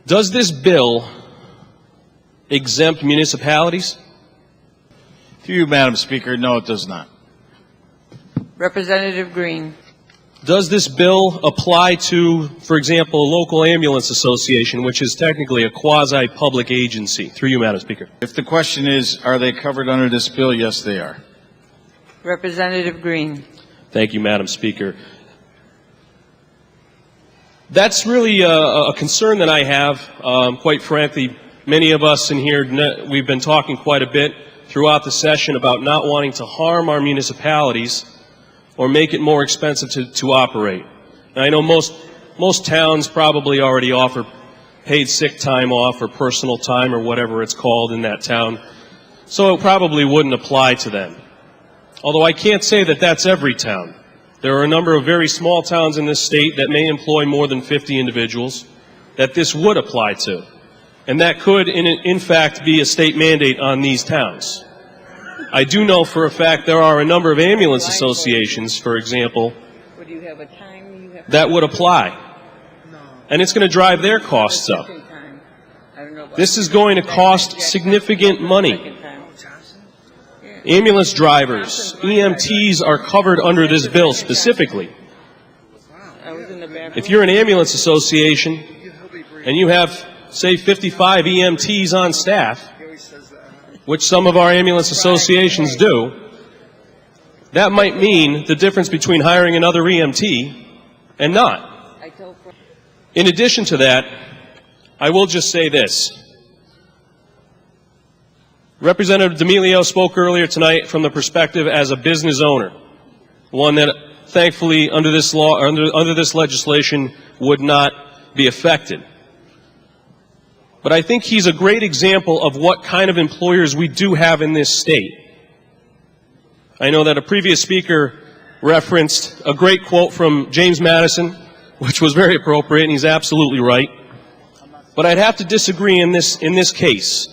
Does this bill exempt municipalities? Through you, Madam Speaker, no, it does not. Representative Greene. Does this bill apply to, for example, a local ambulance association, which is technically a quasi-public agency? Through you, Madam Speaker. If the question is, are they covered under this bill? Yes, they are. Representative Greene. Thank you, Madam Speaker. That's really a concern that I have. Quite frankly, many of us in here, we've been talking quite a bit throughout the session about not wanting to harm our municipalities or make it more expensive to operate. And I know most towns probably already offer paid sick time off or personal time or whatever it's called in that town, so it probably wouldn't apply to them. Although I can't say that that's every town. There are a number of very small towns in this state that may employ more than 50 individuals that this would apply to. And that could, in fact, be a state mandate on these towns. I do know for a fact there are a number of ambulance associations, for example, that would apply. And it's going to drive their costs up. This is going to cost significant money. Ambulance drivers, EMTs are covered under this bill specifically. If you're an ambulance association and you have, say, 55 EMTs on staff, which some of our ambulance associations do, that might mean the difference between hiring another EMT and not. In addition to that, I will just say this. Representative D'Amelio spoke earlier tonight from the perspective as a business owner, one that thankfully under this law, under this legislation would not be affected. But I think he's a great example of what kind of employers we do have in this state. I know that a previous speaker referenced a great quote from James Madison, which was very appropriate, and he's absolutely right. But I'd have to disagree in this case,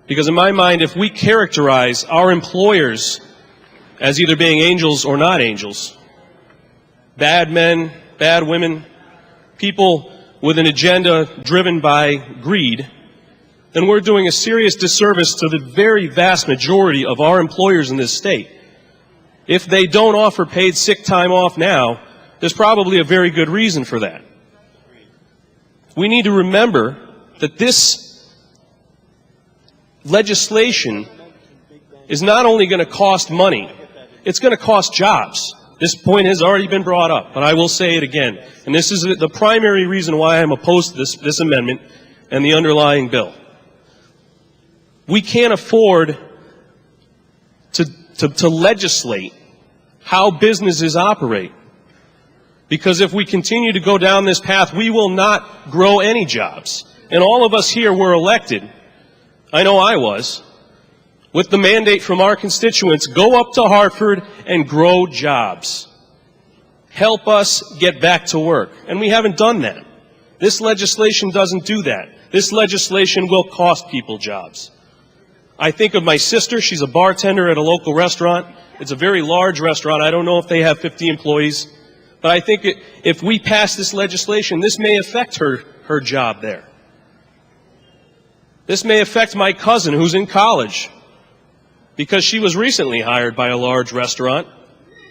because in my mind, if we characterize our employers as either being angels or not angels, bad men, bad women, people with an agenda driven by greed, then we're doing a serious disservice to the very vast majority of our employers in this state. If they don't offer paid sick time off now, there's probably a very good reason for that. We need to remember that this legislation is not only going to cost money, it's going to cost jobs. This point has already been brought up, but I will say it again. And this is the primary reason why I'm opposed to this amendment and the underlying bill. We can't afford to legislate how businesses operate. Because if we continue to go down this path, we will not grow any jobs. And all of us here were elected, I know I was, with the mandate from our constituents, go up to Hartford and grow jobs. Help us get back to work. And we haven't done that. This legislation doesn't do that. This legislation will cost people jobs. I think of my sister. She's a bartender at a local restaurant. It's a very large restaurant. I don't know if they have 50 employees. But I think if we pass this legislation, this may affect her job there. This may affect my cousin who's in college, because she was recently hired by a large restaurant.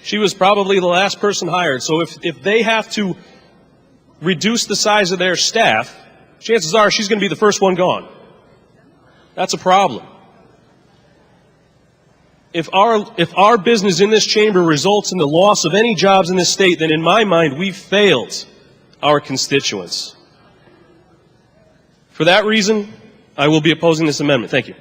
She was probably the last person hired. So if they have to reduce the size of their staff, chances are she's going to be the first one gone. That's a problem. If our business in this chamber results in the loss of any jobs in this state, then in my mind, we've failed our constituents. For that reason, I will be opposing this amendment. Thank you.